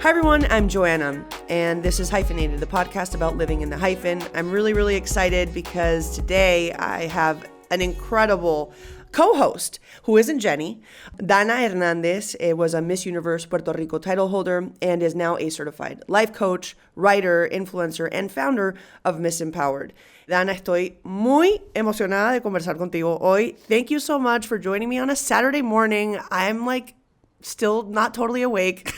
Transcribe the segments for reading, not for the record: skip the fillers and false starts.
Hi everyone, I'm Joanna, and this is Hyphenated, the podcast about living in the hyphen. I'm really, really excited because today I have an incredible co-host who isn't Jenny. Danna Hernández was a Miss Universe Puerto Rico title holder and is now a certified life coach, writer, influencer, and founder of Miss Empowered. Danna, estoy muy emocionada de conversar contigo hoy. Thank you so much for joining me on a Saturday morning. I'm still not totally awake.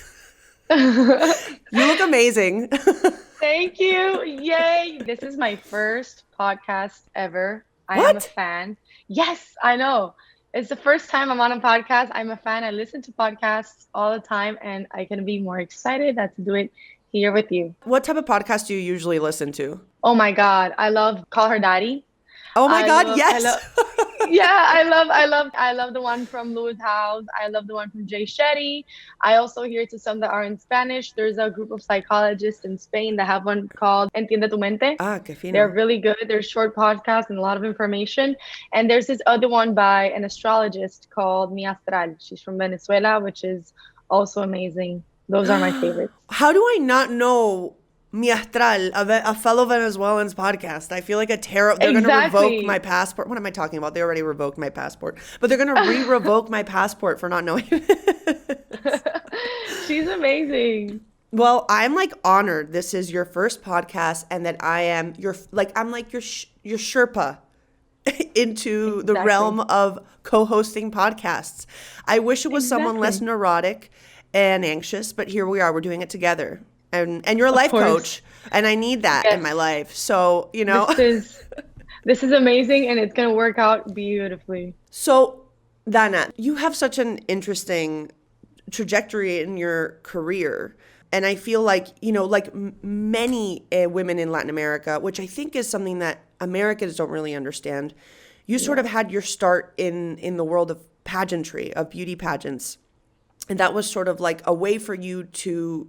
You look amazing. Thank you. Yay. This is my first podcast ever. I What? am a fan. Yes, I know. It's the first time I'm on a podcast. I'm a fan. I listen to podcasts all the time, and I can be more excited to do it here with you. What type of podcast do you usually listen to? Oh my God. I love Call Her Daddy. Oh my God, yes. I love the one from Louis House. I love the one from Jay Shetty. I also hear to some that are in Spanish. There's a group of psychologists in Spain that have one called Entiende tu Mente. Ah, qué fino. They're really good. They're short podcasts and a lot of information. And there's this other one by an astrologist called Mi Astral. She's from Venezuela, which is also amazing. Those are my favorites. How do I not know Mi Astral, a fellow Venezuelan's podcast? I feel like they're going to revoke my passport. What am I talking about? They already revoked my passport. But they're going to re-revoke my passport for not knowing. She's amazing. Well, I'm honored this is your first podcast and that I am your Sherpa into the realm of co-hosting podcasts. I wish it was someone less neurotic and anxious, but here we are. We're doing it together. And you're a life coach, and I need that in my life. So, you know. This is amazing, and it's going to work out beautifully. So, Danna, you have such an interesting trajectory in your career. And I feel like, many women in Latin America, which I think is something that Americans don't really understand, you sort of had your start in the world of pageantry, of beauty pageants. And that was sort of like a way for you to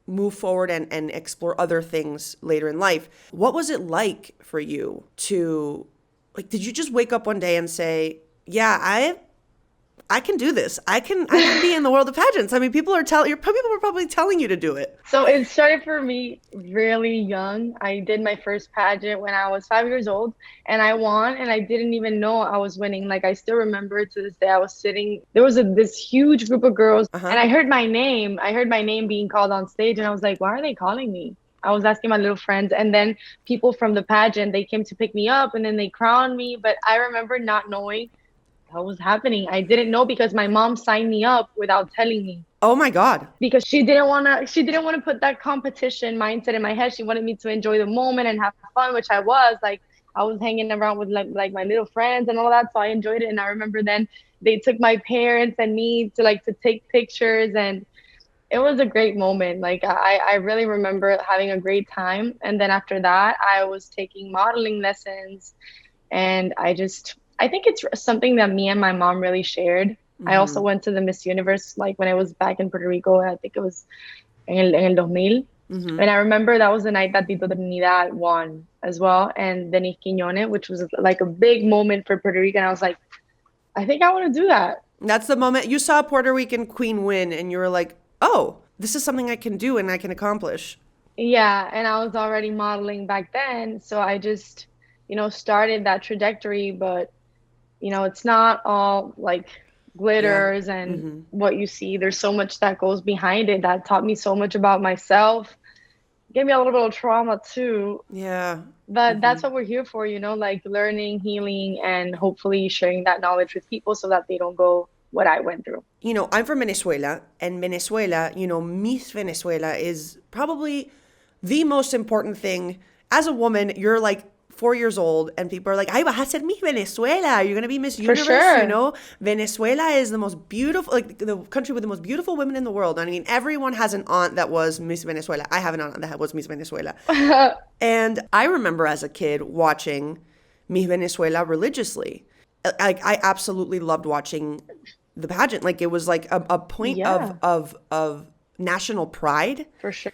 move forward and explore other things later in life. What was it like for you to, did you just wake up one day and say, yeah, I can do this. I can be in the world of pageants. I mean, people were probably telling you to do it. So it started for me really young. I did my first pageant when I was 5 years old, and I won, and I didn't even know I was winning. I still remember to this day, I was sitting, there was this huge group of girls, and I heard my name. I heard my name being called on stage, and I was like, why are they calling me? I was asking my little friends, and then people from the pageant, they came to pick me up, and then they crowned me. But I remember not knowing what was happening. I didn't know because my mom signed me up without telling me. Oh my God. Because she didn't want to put that competition mindset in my head. She wanted me to enjoy the moment and have fun, which I was. I was hanging around with like my little friends and all that, so I enjoyed it. And I remember then they took my parents and me to take pictures, and it was a great moment. I really remember having a great time. And then after that, I was taking modeling lessons, and I think it's something that me and my mom really shared. Mm-hmm. I also went to the Miss Universe, when I was back in Puerto Rico. I think it was en el 2000. Mm-hmm. And I remember that was the night that Tito Trinidad won as well. And Denise Quiñones, which was a big moment for Puerto Rico. And I was like, I think I want to do that. That's the moment you saw a Puerto Rican queen win and you were like, oh, this is something I can do and I can accomplish. Yeah. And I was already modeling back then. So I just, started that trajectory. But it's not all glitters and what you see. There's so much that goes behind it that taught me so much about myself. Gave me a little bit of trauma too. Yeah. But that's what we're here for, learning, healing, and hopefully sharing that knowledge with people so that they don't go what I went through. I'm from Venezuela, and Venezuela, Miss Venezuela is probably the most important thing. As a woman, you're 4 years old, and people are like, "Ay, vas a ser Miss Venezuela. You're gonna be Miss Universe." Sure. Venezuela is the most beautiful, the country with the most beautiful women in the world. I mean, everyone has an aunt that was Miss Venezuela. I have an aunt that was Miss Venezuela, and I remember as a kid watching Miss Venezuela religiously. I absolutely loved watching the pageant. It was a point of national pride. For sure.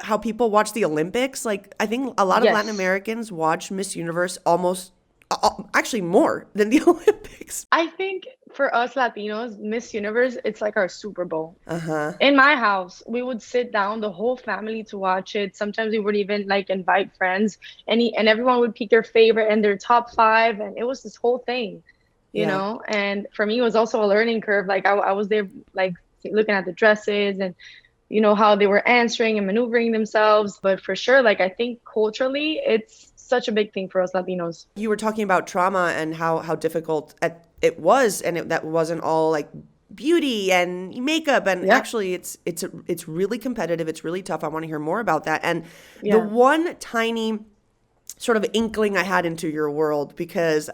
How people watch the Olympics. I think a lot of Latin Americans watch Miss Universe almost actually more than the Olympics. I think for us Latinos, Miss Universe, it's like our Super Bowl. Uh-huh. In my house, we would sit down, the whole family, to watch it. Sometimes we would even like invite friends, and everyone would pick their favorite and their top five, and it was this whole thing, you Yeah. know. And for me, it was also a learning curve. Like I was there, like looking at the dresses and how they were answering and maneuvering themselves. But for sure, like I think culturally, it's such a big thing for us Latinos. You were talking about trauma and how difficult it was, and that wasn't all like beauty and makeup, and Yeah, actually it's really competitive. It's really tough. I want to hear more about that. And the yeah. one tiny sort of inkling I had into your world, because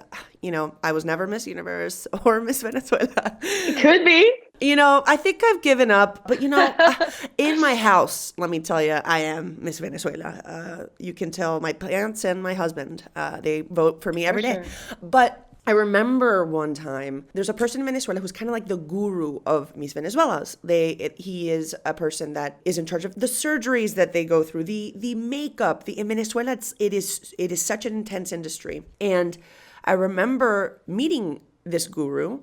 I was never Miss Universe or Miss Venezuela. It could be. I think I've given up, but in my house, let me tell you, I am Miss Venezuela. You can tell my plants and my husband, they vote for me every day. Sure. But I remember one time, there's a person in Venezuela who's kind of like the guru of Miss Venezuelas. He is a person that is in charge of the surgeries that they go through, the makeup. In Venezuela, it is such an intense industry. And I remember meeting this guru,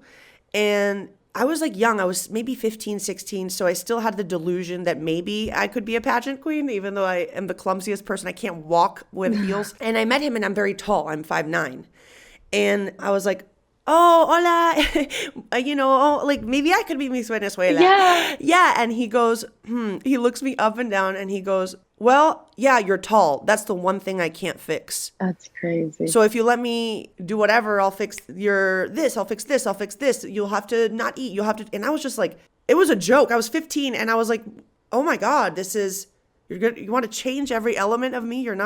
and I was like young. I was maybe 15, 16. So I still had the delusion that maybe I could be a pageant queen, even though I am the clumsiest person. I can't walk with heels. And I met him, and I'm very tall. I'm 5'9". And I was like, oh, hola, like maybe I could be Miss Venezuela. Yeah. Yeah. And he goes, he looks me up and down, and he goes, well, yeah, you're tall. That's the one thing I can't fix. That's crazy. So if you let me do whatever, I'll fix I'll fix this, I'll fix this. You'll have to not eat. You'll have to. And I was just like, it was a joke. I was 15, and I was like, oh my God, you want to change every element of me? You're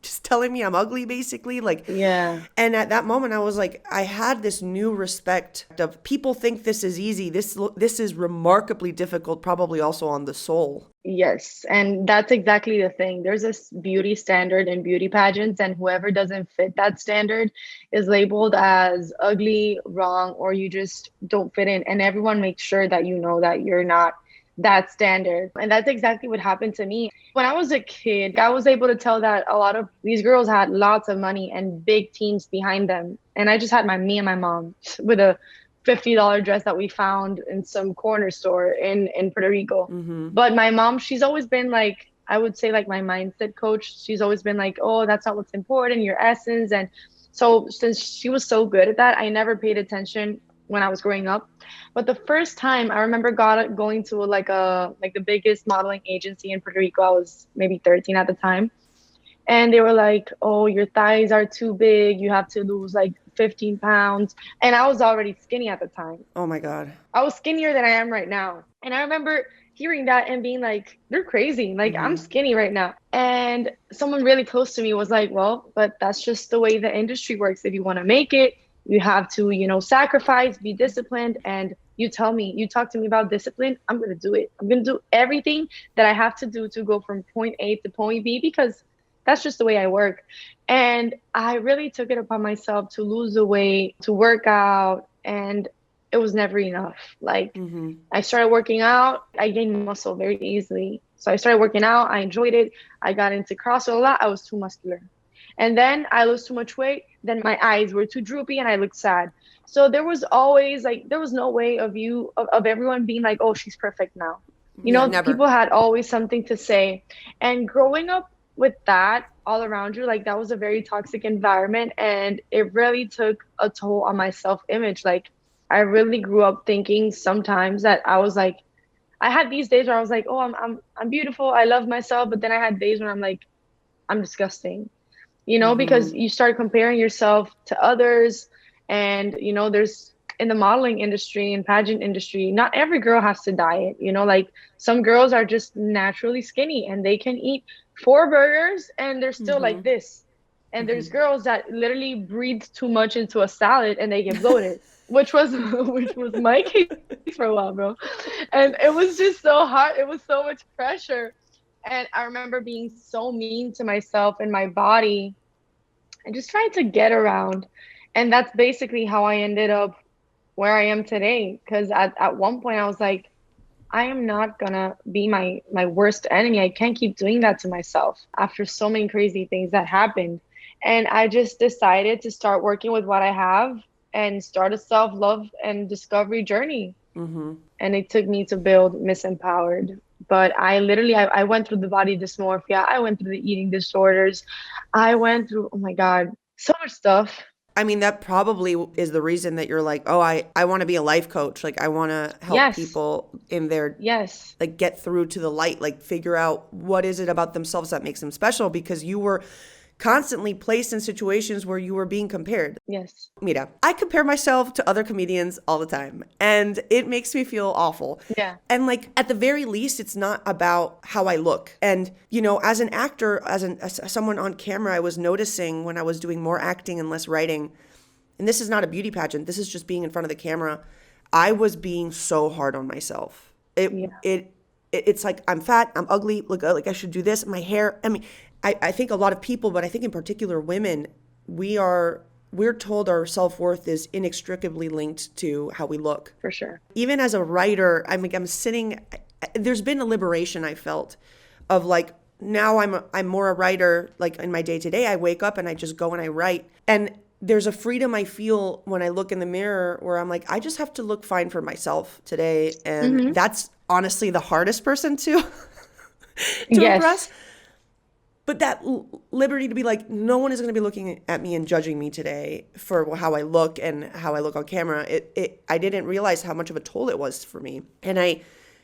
just telling me I'm ugly, basically. Like, Yeah. And at that moment, I was like, I had this new respect of people think this is easy. This is remarkably difficult, probably also on the soul. Yes, and that's exactly the thing. There's this beauty standard in beauty pageants, and whoever doesn't fit that standard is labeled as ugly, wrong, or you just don't fit in. And everyone makes sure that you know that you're not that standard. And that's exactly what happened to me. When I was a kid, I was able to tell that a lot of these girls had lots of money and big teams behind them. And I just had me and my mom with a $50 dress that we found in some corner store in Puerto Rico. Mm-hmm. But my mom, she's always been like, I would say like my mindset coach. She's always been like, oh, that's not what's important, your essence. And so since she was so good at that, I never paid attention when I was growing up. But the first time I remember going to the biggest modeling agency in Puerto Rico, I was maybe 13 at the time. And they were like, oh, your thighs are too big. You have to lose like 15 pounds. And I was already skinny at the time. Oh my God. I was skinnier than I am right now. And I remember hearing that and being like, they're crazy. Like, I'm skinny right now. And someone really close to me was like, well, but that's just the way the industry works. If you want to make it, you have to, sacrifice, be disciplined. And you talk to me about discipline, I'm going to do it. I'm going to do everything that I have to do to go from point A to point B, because that's just the way I work. And I really took it upon myself to lose the weight, to work out, and it was never enough. Like, I started working out, I gained muscle very easily. So I started working out, I enjoyed it. I got into CrossFit a lot, I was too muscular. And then I lost too much weight, then my eyes were too droopy and I looked sad. So there was always there was no way of everyone being like, oh, she's perfect now. Never. People had always something to say. And growing up with that all around you, like, that was a very toxic environment, and it really took a toll on my self-image. Like, I really grew up thinking sometimes that I was like, I had these days where I was like, oh, I'm beautiful, I love myself, but then I had days when I'm like, I'm disgusting, because you start comparing yourself to others. And there's, in the modeling industry and pageant industry, not every girl has to diet. Like, some girls are just naturally skinny and they can eat 4 burgers and they're still like this. And there's girls that literally breathe too much into a salad and they get bloated, which was my case for a while, bro. And it was just so hard. It was so much pressure. And I remember being so mean to myself and my body and just trying to get around. And that's basically how I ended up where I am today. Because at one point I was like, I am not gonna be my worst enemy. I can't keep doing that to myself after so many crazy things that happened. And I just decided to start working with what I have and start a self-love and discovery journey. And it took me to build Miss Empowered. But I went through the body dysmorphia. I went through the eating disorders. I went through, oh my God, so much stuff. I mean, that probably is the reason that you're like, oh, I want to be a life coach. Like, I want to help Yes. people in their, Yes. like, get through to the light, like, figure out what is it about themselves that makes them special, because you were constantly placed in situations where you were being compared. Yes. Mira, I compare myself to other comedians all the time, and it makes me feel awful. Yeah. And like, at the very least, it's not about how I look. And, you know, as an actor, as someone on camera, I was noticing when I was doing more acting and less writing, and this is not a beauty pageant, this is just being in front of the camera, I was being so hard on myself. It's like, I'm fat, I'm ugly, look, like I should do this, my hair. I mean, I think a lot of people, but I think in particular women, we're told our self-worth is inextricably linked to how we look. For sure. Even as a writer, there's been a liberation I felt of like, now I'm more a writer. Like in my day-to-day, I wake up and I just go and I write. And there's a freedom I feel when I look in the mirror where I'm like, I just have to look fine for myself today. And that's honestly the hardest person to impress. But that liberty to be like, no one is going to be looking at me and judging me today for how I look and how I look on camera. I didn't realize how much of a toll it was for me. And I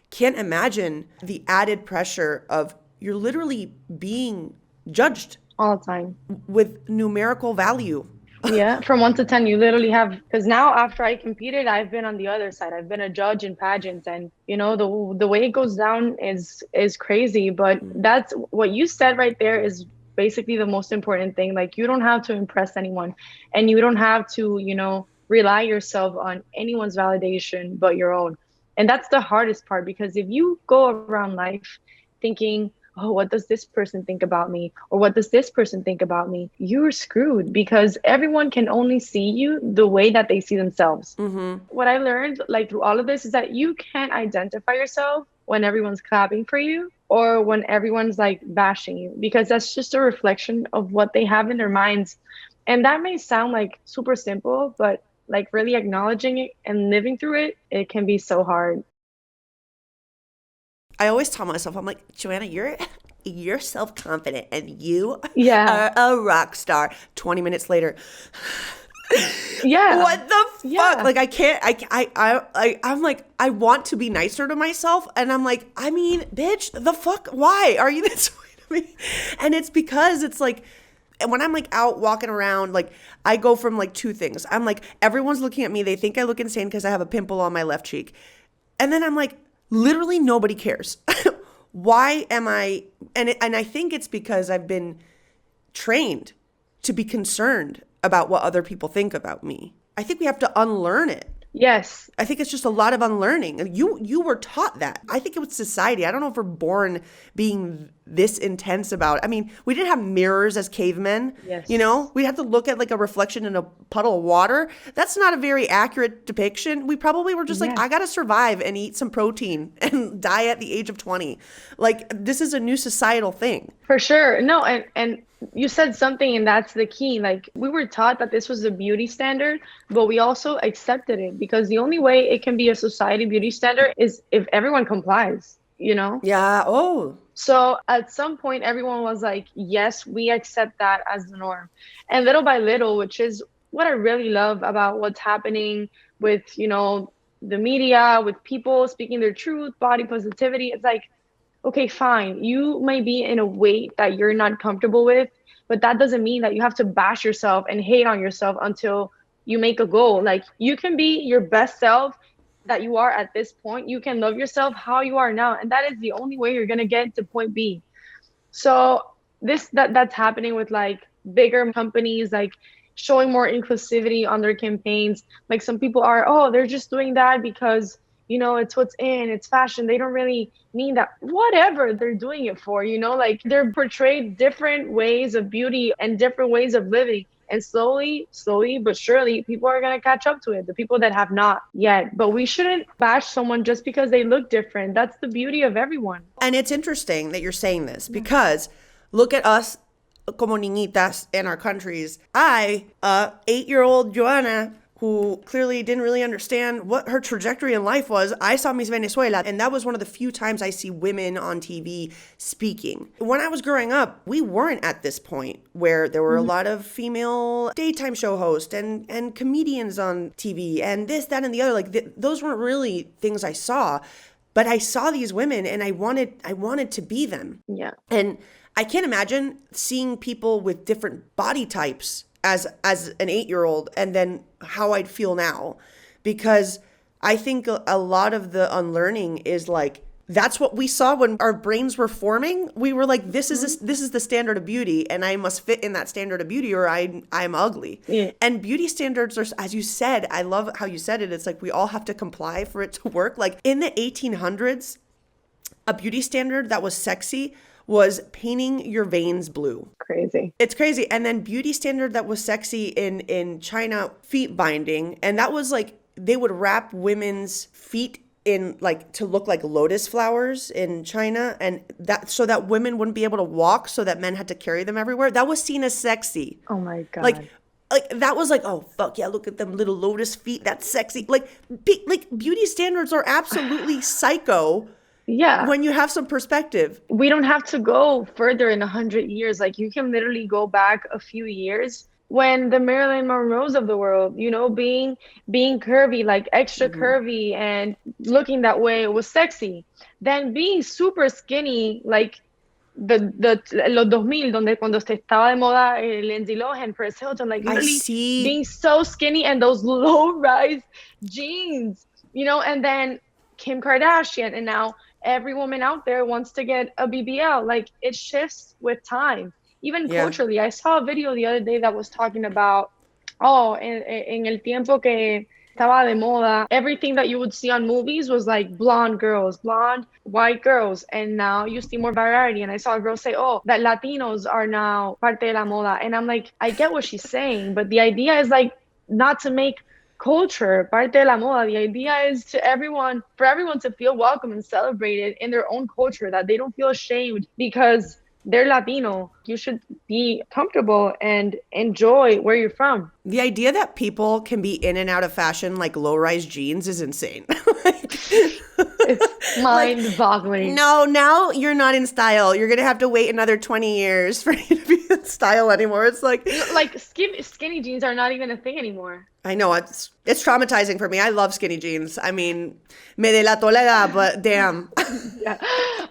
can't imagine the added pressure of you're literally being judged all the time with numerical value. Yeah, from 1 to 10, you literally have, because now after I competed, I've been on the other side. I've been a judge in pageants, and you know, the way it goes down is crazy. But that's what you said right there is basically the most important thing. Like, you don't have to impress anyone, and you don't have to, you know, rely yourself on anyone's validation but your own. And that's the hardest part, because if you go around life thinking, oh, what does this person think about me? Or what does this person think about me? You're screwed, because everyone can only see you the way that they see themselves. What I learned, like, through all of this is that you can't identify yourself when everyone's clapping for you or when everyone's like bashing you, because that's just a reflection of what they have in their minds. And that may sound like super simple, but like really acknowledging it and living through it, it can be so hard. I always tell myself, I'm like, Joanna, you're self-confident and you Yeah. are a rock star. 20 minutes later. Yeah. What the fuck? Yeah. Like, I can't, I'm like, I want to be nicer to myself. And I'm like, I mean, bitch, the fuck? Why are you this way to me? And it's because it's like, and when I'm like out walking around, like I go from like two things. I'm like, everyone's looking at me. They think I look insane because I have a pimple on my left cheek. And then I'm like, literally nobody cares. Why am I? And I think it's because I've been trained to be concerned about what other people think about me. I think we have to unlearn it. Yes. I think it's just a lot of unlearning. You were taught that. I think it was society. I don't know if we're born being this intense about it. I mean, we didn't have mirrors as cavemen. Yes. You know, we have to look at like a reflection in a puddle of water. That's not a very accurate depiction. We probably were just like, I got to survive and eat some protein and die at the age of 20. Like, this is a new societal thing. For sure. No, and you said something, and that's the key. Like, we were taught that this was a beauty standard, but we also accepted it, because the only way it can be a society beauty standard is if everyone complies, you know? Yeah. Oh. So at some point, everyone was like, yes, we accept that as the norm. And little by little, which is what I really love about what's happening with, you know, the media, with people speaking their truth, body positivity, it's like, okay, fine. You may be in a weight that you're not comfortable with, but that doesn't mean that you have to bash yourself and hate on yourself until you make a goal. Like, you can be your best self that you are at this point. You can love yourself how you are now. And that is the only way you're going to get to point B. So that's happening with like bigger companies, like showing more inclusivity on their campaigns. Like, some people are, oh, they're just doing that because, you know, it's what's in, it's fashion. They don't really mean that. Whatever they're doing it for, you know, like, they're portrayed different ways of beauty and different ways of living. And slowly but surely, people are going to catch up to it, the people that have not yet. But we shouldn't bash someone just because they look different. That's the beauty of everyone. And it's interesting that you're saying this, because look at us como niñitas in our countries. I, 8-year-old Joanna, who clearly didn't really understand what her trajectory in life was, I saw Miss Venezuela, and that was one of the few times I see women on TV speaking. When I was growing up, we weren't at this point where there were a lot of female daytime show hosts and comedians on TV and this, that, and the other. Like those weren't really things I saw, but I saw these women and I wanted to be them. Yeah. And I can't imagine seeing people with different body types as an 8-year-old and then how I'd feel now, because I think a lot of the unlearning is like, that's what we saw when our brains were forming. We were like, this is the standard of beauty, and I must fit in that standard of beauty or I'm ugly. Yeah. And beauty standards are, as you said, I love how you said it. It's like we all have to comply for it to work. Like in the 1800s, a beauty standard that was sexy was painting your veins blue. Crazy. It's crazy. And then beauty standard that was sexy in China, feet binding. And that was like, they would wrap women's feet in like to look like lotus flowers in China, and that so that women wouldn't be able to walk, so that men had to carry them everywhere. That was seen as sexy. Oh my God. Like that was like, oh fuck yeah, look at them little lotus feet. That's sexy. Like beauty standards are absolutely psycho. Yeah. When you have some perspective. We don't have to go further in 100 years. Like you can literally go back a few years when the Marilyn Monroes of the world, you know, being curvy, like extra curvy and looking that way was sexy. Then being super skinny, like los 2000, donde cuando se estaba de moda Lindsay Lohan, Paris Hilton, like literally being so skinny and those low-rise jeans, you know, and then Kim Kardashian, and now every woman out there wants to get a BBL. Like it shifts with time. Even culturally, I saw a video the other day that was talking about, en el tiempo que estaba de moda, everything that you would see on movies was like blonde girls, blonde white girls, and now you see more variety. And I saw a girl say, that Latinos are now parte de la moda. And I'm like, I get what she's saying, but the idea is like not to make culture parte de la moda. The idea is for everyone to feel welcome and celebrated in their own culture, that they don't feel ashamed because they're Latino. You should be comfortable and enjoy where you're from. The idea that people can be in and out of fashion like low-rise jeans is insane. It's mind-boggling. Like, no, now you're not in style. You're going to have to wait another 20 years for you to be in style anymore. It's like skinny jeans are not even a thing anymore. I know, it's traumatizing for me. I love skinny jeans. I mean, me delató la edad, but damn. Yeah.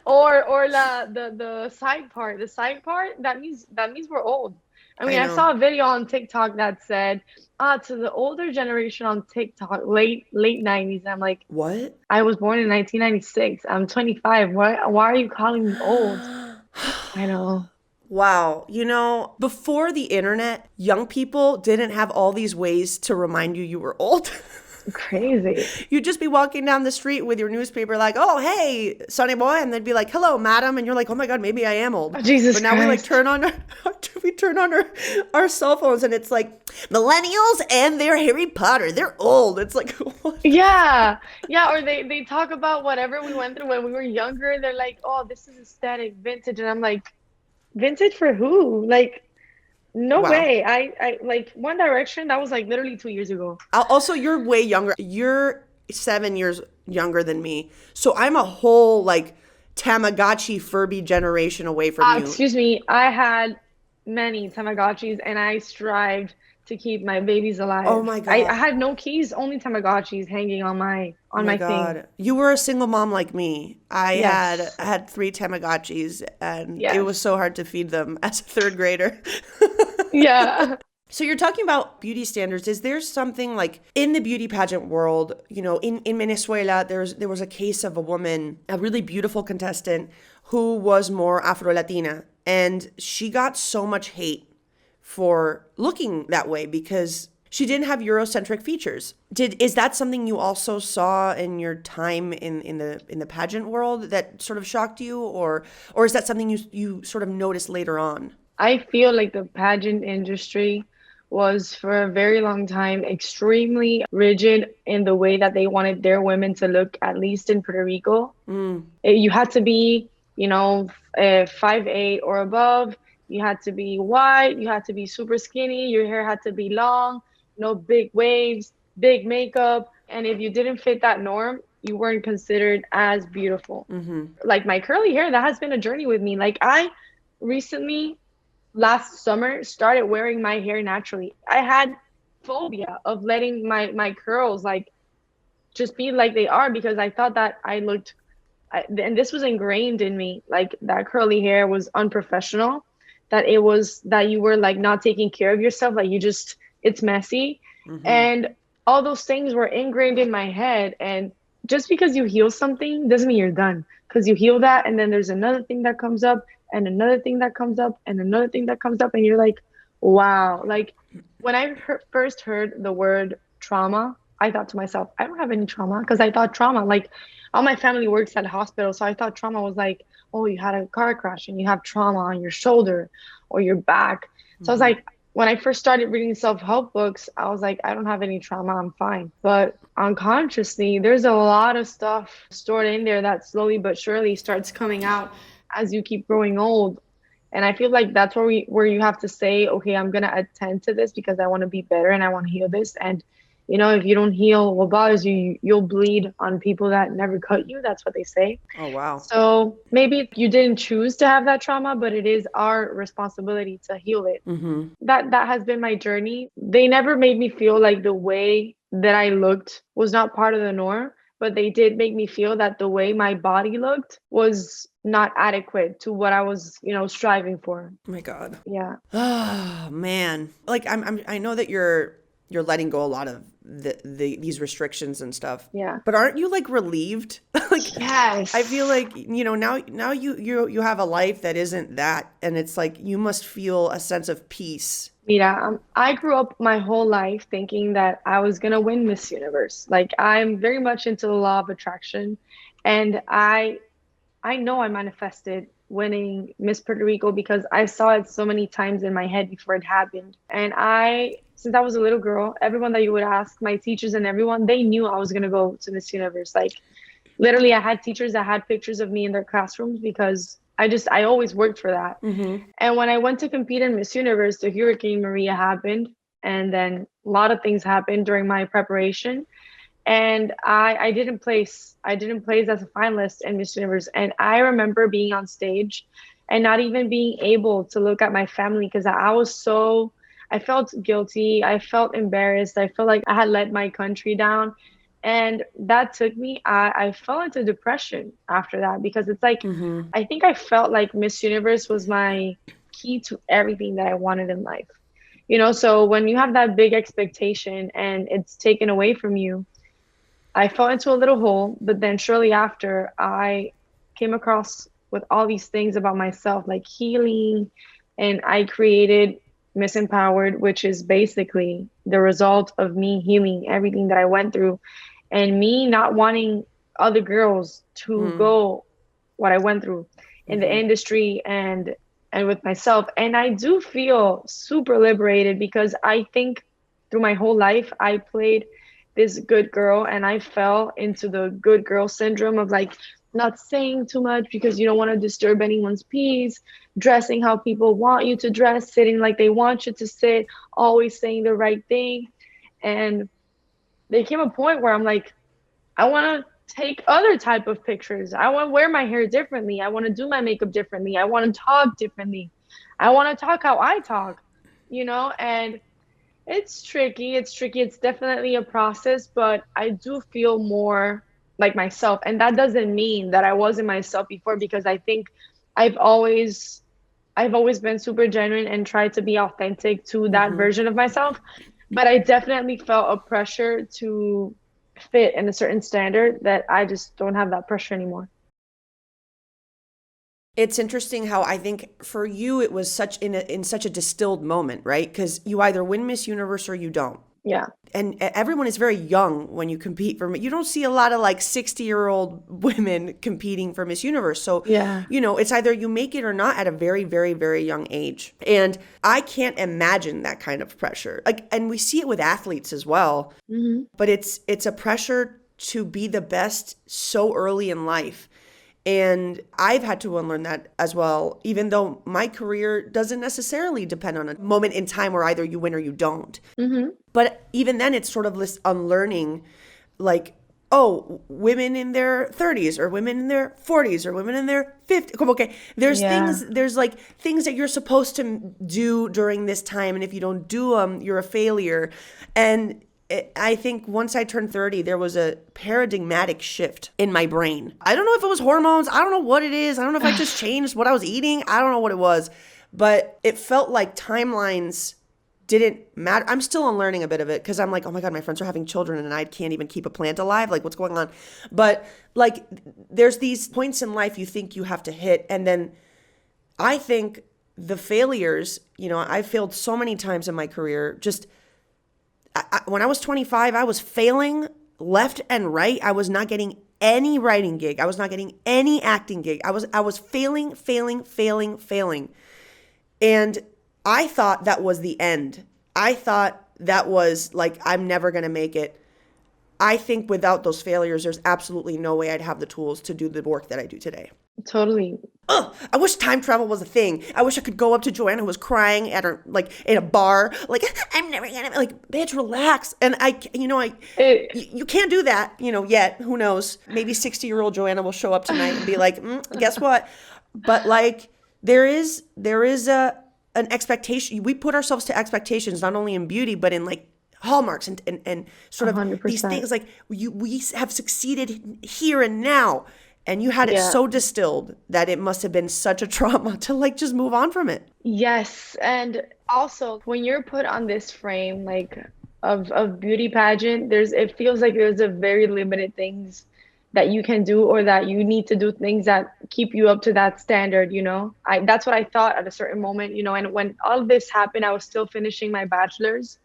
Or the side part. The side part, that means we're old. I mean, I saw a video on TikTok that said, to the older generation on TikTok, late 90s. I'm like, what? I was born in 1996. I'm 25. Why are you calling me old? I know. Wow. You know, before the internet, young people didn't have all these ways to remind you were old. Crazy. You'd just be walking down the street with your newspaper like, oh, hey, Sonny boy. And they'd be like, hello, madam. And you're like, oh my God, maybe I am old. Oh, Jesus But now Christ. we like turn on our cell phones and it's like millennials and they're Harry Potter. They're old. It's like, what? Yeah. Or they talk about whatever we went through when we were younger. They're like, oh, this is aesthetic, vintage. And I'm like, vintage for who? Like, no way. I like One Direction, that was like literally 2 years ago. Also, you're way younger. You're 7 years younger than me. So I'm a whole like Tamagotchi Furby generation away from you. Excuse me. I had many Tamagotchis and I strived to keep my babies alive. Oh my God. I had no keys, only Tamagotchis hanging on my thing. You were a single mom like me. I had 3 Tamagotchis and it was so hard to feed them as a 3rd grader. Yeah. So you're talking about beauty standards. Is there something like in the beauty pageant world, you know, in Venezuela, there was a case of a woman, a really beautiful contestant who was more Afro-Latina, and she got so much hate for looking that way because she didn't have Eurocentric features. Is that something you also saw in your time in the pageant world that sort of shocked you, or is that something you sort of noticed later on? I feel like the pageant industry was for a very long time extremely rigid in the way that they wanted their women to look, at least in Puerto Rico. You had to be, 5'8" or above. You had to be white, you had to be super skinny, your hair had to be long, no big waves, big makeup. And if you didn't fit that norm, you weren't considered as beautiful. Like my curly hair, that has been a journey with me. Like I recently, last summer, started wearing my hair naturally. I had phobia of letting my curls like just be like they are because I thought that I looked and this was ingrained in me, like that curly hair was unprofessional, that it was that you were like not taking care of yourself, like you just, it's messy. And all those things were ingrained in my head. And just because you heal something doesn't mean you're done, because you heal that and then there's another thing that comes up and another thing that comes up and another thing that comes up, and you're like, wow. Like when I first heard the word trauma, I thought to myself, I don't have any trauma, because I thought trauma, like all my family works at a hospital. So I thought trauma was like, oh, you had a car crash and you have trauma on your shoulder or your back. So I was like, when I first started reading self-help books, I was like, I don't have any trauma, I'm fine. But unconsciously, there's a lot of stuff stored in there that slowly but surely starts coming out as you keep growing old. And I feel like that's where you have to say, okay, I'm gonna attend to this because I want to be better and I want to heal this. And you know, if you don't heal what bothers you, you'll bleed on people that never cut you. That's what they say. Oh, wow. So maybe you didn't choose to have that trauma, but it is our responsibility to heal it. That has been my journey. They never made me feel like the way that I looked was not part of the norm, but they did make me feel that the way my body looked was not adequate to what I was, you know, striving for. Oh my God. Yeah. Oh man. Like I know that you're letting go a lot of these restrictions and stuff. Yeah. But aren't you like relieved? Like, yes. I feel like, you know, now you have a life that isn't that, and it's like you must feel a sense of peace. Mira, I grew up my whole life thinking that I was gonna win Miss Universe. Like I'm very much into the law of attraction, and I know I manifested winning Miss Puerto Rico because I saw it so many times in my head before it happened. And since I was a little girl, everyone that you would ask, my teachers and everyone, they knew I was going to go to Miss Universe. Like literally I had teachers that had pictures of me in their classrooms because I always worked for that. And when I went to compete in Miss Universe, the Hurricane Maria happened. And then a lot of things happened during my preparation. And I didn't place. I didn't place as a finalist in Miss Universe. And I remember being on stage and not even being able to look at my family because I felt guilty. I felt embarrassed. I felt like I had let my country down. And that took me, I fell into depression after that because it's like, I think I felt like Miss Universe was my key to everything that I wanted in life. You know, so when you have that big expectation and it's taken away from you, I fell into a little hole, but then shortly after, I came across with all these things about myself, like healing, and I created Miss Empowered, which is basically the result of me healing everything that I went through and me not wanting other girls to go what I went through in the industry and with myself. And I do feel super liberated because I think through my whole life, I played this good girl and I fell into the good girl syndrome of like not saying too much because you don't want to disturb anyone's peace, dressing how people want you to dress, sitting like they want you to sit, always saying the right thing. And there came a point where I'm like, I want to take other type of pictures. I want to wear my hair differently. I want to do my makeup differently. I want to talk differently. I want to talk how I talk, you know, and it's tricky. It's tricky. It's definitely a process, but I do feel more like myself. And that doesn't mean that I wasn't myself before, because I think I've always been super genuine and tried to be authentic to that version of myself. But I definitely felt a pressure to fit in a certain standard that I just don't have that pressure anymore. It's interesting how I think for you it was in such a distilled moment, right? Because you either win Miss Universe or you don't. Yeah. And everyone is very young when you compete for. You don't see a lot of like 60-year-old women competing for Miss Universe. So, Yeah. you know, it's either you make it or not at a very, very, very young age. And I can't imagine that kind of pressure. Like, and we see it with athletes as well. But it's a pressure to be the best so early in life. And I've had to unlearn that as well, even though my career doesn't necessarily depend on a moment in time where either you win or you don't. Mm-hmm. But even then, it's sort of this unlearning, like, oh, women in their 30s or women in their 40s or women in their 50s. Okay, there's like things that you're supposed to do during this time. And if you don't do them, you're a failure. And I think once I turned 30, there was a paradigmatic shift in my brain. I don't know if it was hormones. I don't know what it is. I don't know if I just changed what I was eating. I don't know what it was. But it felt like timelines didn't matter. I'm still unlearning a bit of it because I'm like, oh my God, my friends are having children and I can't even keep a plant alive. Like, what's going on? But like, there's these points in life you think you have to hit. And then I think the failures, I failed so many times in my career. Just when I was 25, I was failing left and right. I was not getting any writing gig. I was not getting any acting gig. I was failing. And I thought that was the end. I thought that was like, I'm never going to make it. I think without those failures, there's absolutely no way I'd have the tools to do the work that I do today. Totally. Ugh, I wish time travel was a thing. I wish I could go up to Joanna who was crying at her, like in a bar, like, I'm never gonna, like, bitch, relax. And you can't do that, yet. Who knows? Maybe 60-year-old Joanna will show up tonight and be like, guess what? But like, there is an expectation. We put ourselves to expectations, not only in beauty, but in like hallmarks and sort of 100%. These things like we have succeeded here and now. And you had it so distilled that it must have been such a trauma to like just move on from it. Yes. And also when you're put on this frame like of beauty pageant, it feels like there's a very limited things that you can do or that you need to do things that keep you up to that standard, that's what I thought at a certain moment, and when all of this happened, I was still finishing my bachelor's.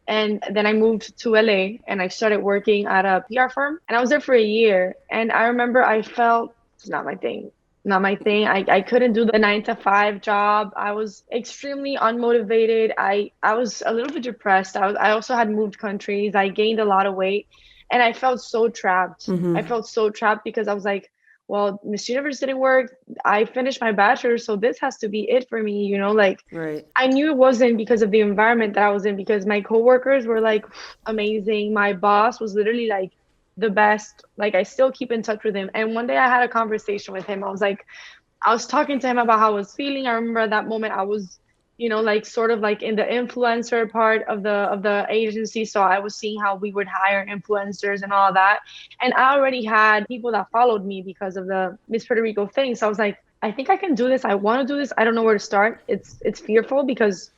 And then I moved to LA and I started working at a PR firm and I was there for a year. And I remember I felt it's not my thing. I couldn't do the 9 to 5 job. I was extremely unmotivated. I was a little bit depressed. I also had moved countries. I gained a lot of weight and I felt so trapped. Mm-hmm. I felt so trapped because I was like, well, Miss Universe didn't work. I finished my bachelor's, so this has to be it for me, Right. I knew it wasn't because of the environment that I was in, because my coworkers were like amazing. My boss was literally like the best. Like I still keep in touch with him. And one day I had a conversation with him. I was talking to him about how I was feeling. I remember at that moment I was, like sort of like in the influencer part of the agency. So I was seeing how we would hire influencers and all that. And I already had people that followed me because of the Miss Puerto Rico thing. So I was like, I think I can do this. I want to do this. I don't know where to start. It's fearful because,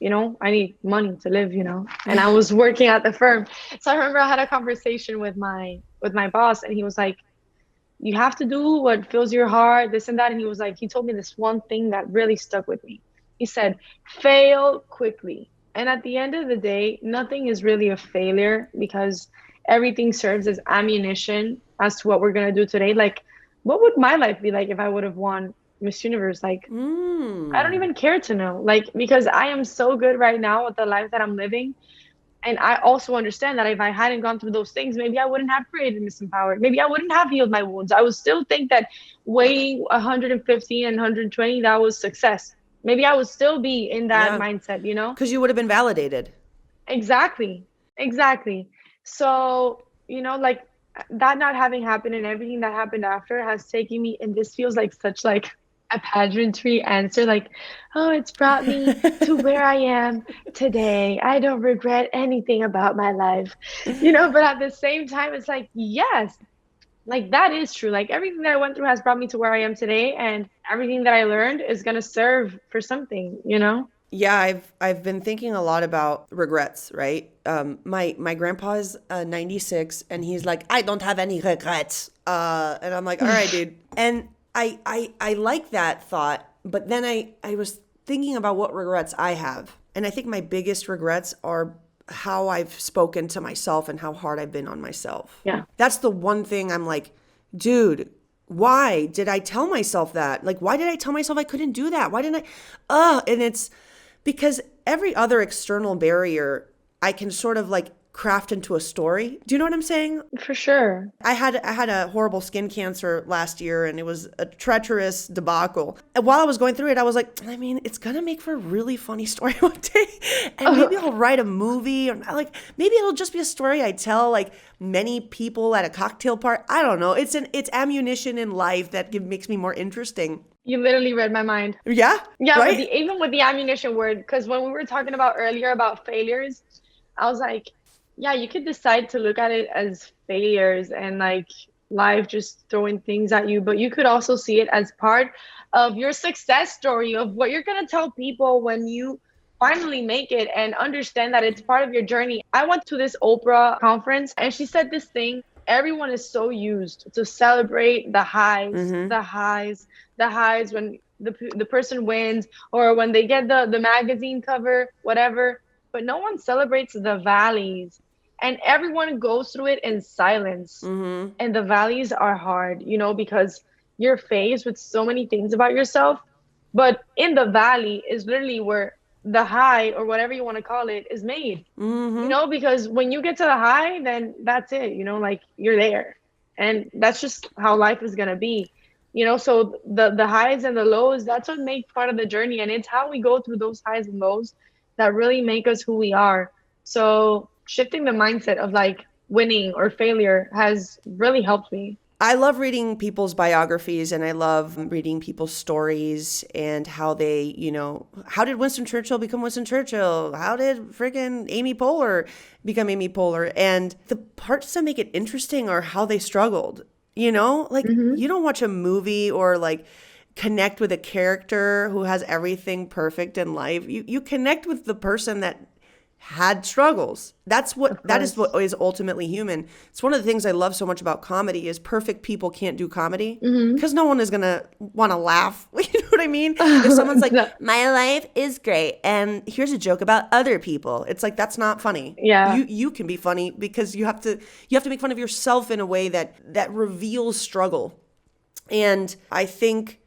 I need money to live, and I was working at the firm. So I remember I had a conversation with my boss and he was like, you have to do what fills your heart, this and that. And he told me this one thing that really stuck with me. He said, fail quickly. And at the end of the day, nothing is really a failure because everything serves as ammunition as to what we're going to do today. Like, what would my life be like if I would have won Miss Universe? Like, I don't even care to know. Like, because I am so good right now with the life that I'm living. And I also understand that if I hadn't gone through those things, maybe I wouldn't have created Miss Empowered. Maybe I wouldn't have healed my wounds. I would still think that weighing 115 and 120, that was success. Maybe I would still be in that mindset, Because you would have been validated. Exactly. So, like that not having happened and everything that happened after has taken me, and this feels like such like a pageantry answer, like, oh, it's brought me to where I am today. I don't regret anything about my life, but at the same time, it's like, yes, like that is true. Like everything that I went through has brought me to where I am today, and everything that I learned is going to serve for something, Yeah, I've been thinking a lot about regrets, right? My grandpa is 96 and he's like, I don't have any regrets. And I'm like, all right, dude. And I like that thought, but then I was thinking about what regrets I have. And I think my biggest regrets are how I've spoken to myself and how hard I've been on myself. Yeah. That's the one thing I'm like, dude, why did I tell myself that? Like, why did I tell myself I couldn't do that? Why didn't I? And it's because every other external barrier, I can sort of like craft into a story. Do you know what I'm saying? For sure. I had a horrible skin cancer last year, and it was a treacherous debacle. And while I was going through it, I was like, I mean, it's gonna make for a really funny story one day, and maybe I'll write a movie, or like maybe it'll just be a story I tell like many people at a cocktail party. I don't know. It's ammunition in life that makes me more interesting. You literally read my mind. Yeah. Yeah, right? even with the ammunition word, because when we were talking about earlier about failures, I was like, yeah, you could decide to look at it as failures and like life just throwing things at you, but you could also see it as part of your success story of what you're going to tell people when you finally make it, and understand that it's part of your journey. I went to this Oprah conference and she said this thing. Everyone is so used to celebrate the highs, the highs when the person wins, or when they get the magazine cover, whatever. But no one celebrates the valleys, and everyone goes through it in silence. And the valleys are hard, you know, because you're faced with so many things about yourself. But in the valley is literally where the high, or whatever you want to call it, is made. You know, because when you get to the high, then that's it, you know, like you're there. And that's just how life is going to be, you know. So the highs and the lows, that's what make part of the journey. And it's how we go through those highs and lows that really make us who we are. So shifting the mindset of like winning or failure has really helped me. I love reading people's biographies, and I love reading people's stories and how they, you know, how did Winston Churchill become Winston Churchill? How did friggin' Amy Poehler become Amy Poehler? And the parts that make it interesting are how they struggled, you know? Like, you don't watch a movie or like connect with a character who has everything perfect in life. You connect with the person that had struggles. That is what is ultimately human. It's one of the things I love so much about comedy is perfect people can't do comedy because no one is going to want to laugh. You know what I mean? If someone's like, my life is great and here's a joke about other people. It's like, that's not funny. Yeah. You can be funny because you have to make fun of yourself in a way that reveals struggle. And I think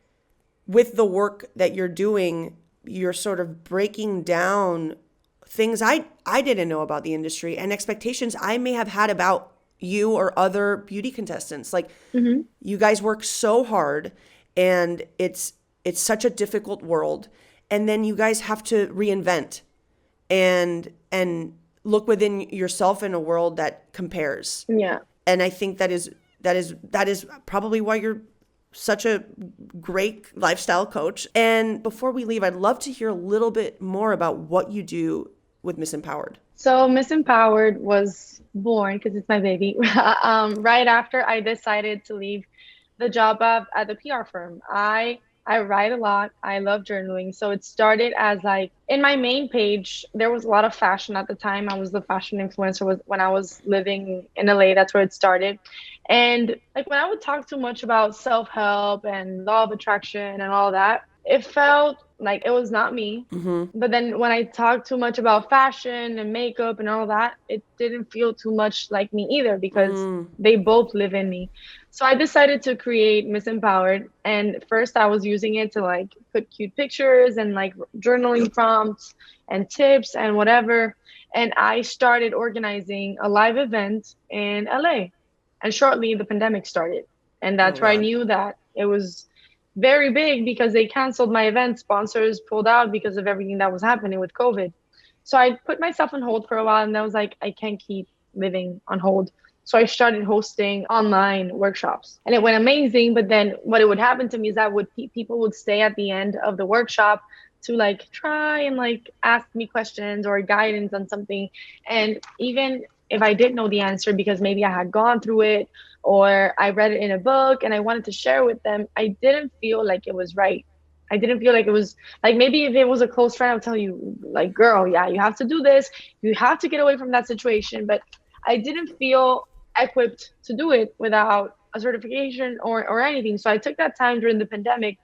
with the work that you're doing, you're sort of breaking down things I didn't know about the industry and expectations I may have had about you or other beauty contestants. Like you guys work so hard, and it's such a difficult world. And then you guys have to reinvent and look within yourself in a world that compares. Yeah. And I think that is probably why you're such a great lifestyle coach. And before we leave, I'd love to hear a little bit more about what you do with Miss Empowered. So Miss Empowered was born, because it's my baby, right after I decided to leave the job at the PR firm. I write a lot. I love journaling. So it started as like, in my main page, there was a lot of fashion at the time. I was the fashion influencer when I was living in LA. That's where it started. And like when I would talk too much about self-help and law of attraction and all that, it felt like it was not me. But then when I talked too much about fashion and makeup and all that, it didn't feel too much like me either, because they both live in me. So I decided to create Miss Empowered. And first I was using it to like put cute pictures and like journaling prompts and tips and whatever. And I started organizing a live event in LA. And shortly the pandemic started. And that's where I knew that it was very big, because they canceled my event. Sponsors pulled out because of everything that was happening with COVID. So I put myself on hold for a while, and I was like, I can't keep living on hold. So I started hosting online workshops, and it went amazing. But then what it would happen to me is that people would stay at the end of the workshop to like try and like ask me questions or guidance on something. And even if I didn't know the answer, because maybe I had gone through it or I read it in a book and I wanted to share with them, I didn't feel like it was right. I didn't feel like it was like, maybe if it was a close friend, I would tell you like, girl, yeah, you have to do this. You have to get away from that situation. But I didn't feel equipped to do it without a certification or anything. So I took that time during the pandemic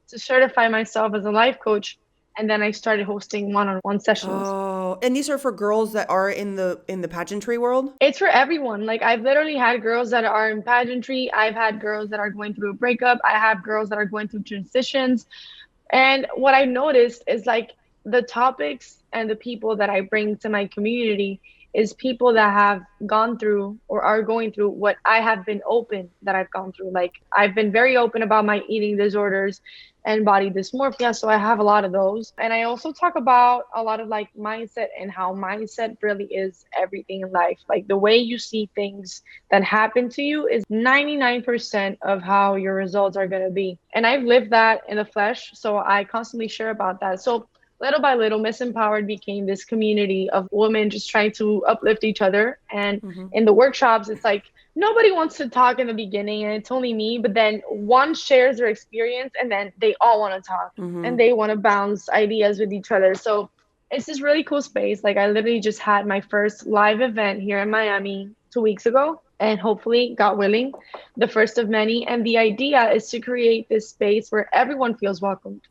to certify myself as a life coach. And then I started hosting one-on-one sessions. Oh, and these are for girls that are in the pageantry world? It's for everyone. Like I've literally had girls that are in pageantry. I've had girls that are going through a breakup. I have girls that are going through transitions. And what I noticed is like the topics and the people that I bring to my community, is people that have gone through or are going through what I have been open that I've gone through. Like I've been very open about my eating disorders and body dysmorphia, so I have a lot of those. And I also talk about a lot of like mindset and how mindset really is everything in life. Like the way you see things that happen to you is 99% of how your results are going to be. And I've lived that in the flesh, so I constantly share about that. So little by little, Miss Empowered became this community of women just trying to uplift each other. And in the workshops, it's like nobody wants to talk in the beginning and it's only me, but then one shares their experience and then they all want to talk and they want to bounce ideas with each other. So it's this really cool space. Like I literally just had my first live event here in Miami 2 weeks ago. And hopefully, God willing, the first of many. And the idea is to create this space where everyone feels welcomed.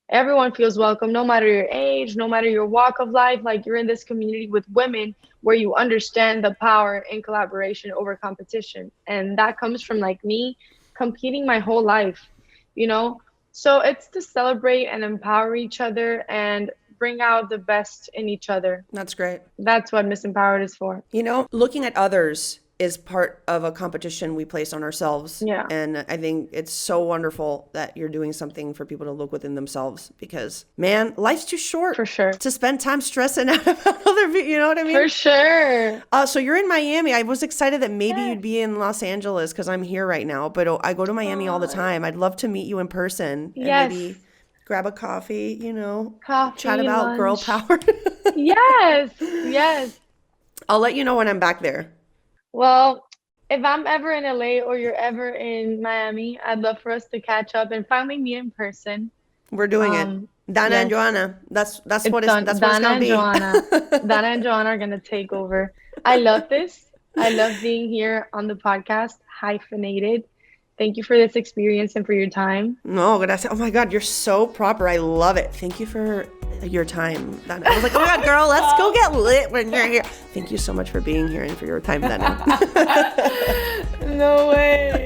Everyone feels welcome, no matter your age, no matter your walk of life. Like you're in this community with women where you understand the power in collaboration over competition. And that comes from like me competing my whole life, you know? So it's to celebrate and empower each other and bring out the best in each other. That's great. That's what Miss Empowered is for. You know, looking at others is part of a competition we place on ourselves. Yeah. And I think it's so wonderful that you're doing something for people to look within themselves because, man, life's too short For sure. to spend time stressing out about other people. You know what I mean? For sure. So you're in Miami. I was excited that maybe you'd be in Los Angeles because I'm here right now, but I go to Miami all the time. I'd love to meet you in person and maybe grab a coffee, you know, chat about lunch. girl power. Yes. I'll let you know when I'm back there. Well, if I'm ever in LA or you're ever in Miami, I'd love for us to catch up and finally meet in person. We're doing it. Danna and Joanna. That's what it's gonna be. Danna and Joanna are gonna take over. I love this. I love being here on the podcast, Hyphenated. Thank you for this experience and for your time. No, gracias. Oh my God, you're so proper. I love it. Thank you for your time, Danna. I was like, oh my God, girl, let's go get lit when you're here. Thank you so much for being here and for your time, Danna. No way.